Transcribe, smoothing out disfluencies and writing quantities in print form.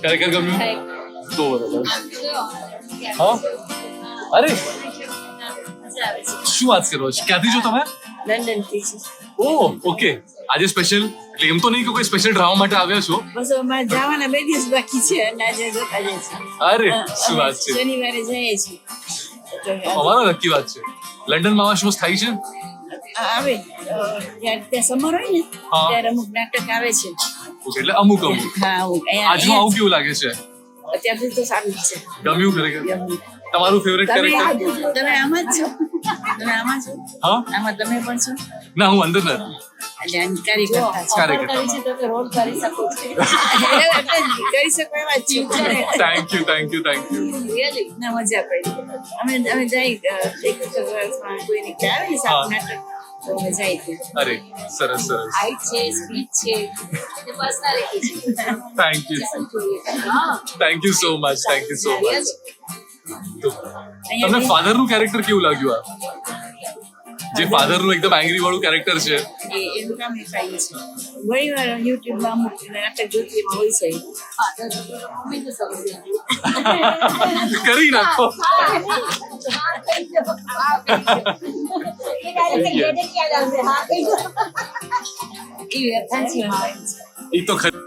ખરેખર ગમ્યું તો બરોબર. હા અરે શું વાત કરો છો, ક્યાંથી છો તમે? લંડન થી છે. ઓહ ઓકે, આજે સ્પેશિયલ એટલે એમ તો નહીં કે કોઈ સ્પેશિયલ ડ્રામા માટે આવ્યા છો? બસ અમારે જવાના 2 દિવસ બાકી છે અને આજે જતા જઈશું. અરે શું વાત છે, શનિવારે જઈએ છીએ. અમારો નક્કી વાત છે. લંડનમાં આવા શોઝ થાય છે? આવે જ્યારે ત્યાં સમર હોય ને ત્યારે અમુક નાટક આવે છે. Okay, એટલે અમુક અમુક. હા અમુક આજનું આવું કેવું લાગે છે? અત્યાર સુધી તો સારું જ છે. ગમ્યું ખરેખર? તમારું ફેવરેટ કેરેક્ટર? તમે આમાં જ છો? તમે આમાં છો? હા આમાં તમે પણ છો? ના, હું અંદર નથી. એટલે આની કાર્યકર્તા છો. કાર્યકર્તા. કરી છે તો કે રોલ કરી શકો છો. એટલે જ કરી શકો એવા જ છો. Thank you thank you thank you. Really? ના મજા પડી. અમે જઈ એક વર્ષમાં કોઈની કે આવે ને સાત નાટક તો અમે જઈ ત્યાં. અરે સરસ સરસ. હાઈટ છે, સ્પીચ છે, પર્સનાલિટી છે. Thank you so much, thank you so much. તમને ફાધર નું કેરેક્ટર કેવું લાગ્યું? આ જે ફાધર નું એકદમ એંગ્રી વાળું કેરેક્ટર છે એનું કામ એ થાય છે. ઘણી વાર યુટ્યુબમાં અમુક નાટક જોતી એમાં હોય છે. કરી નાખો. એ વ્યથા છે. એ તો ખરી.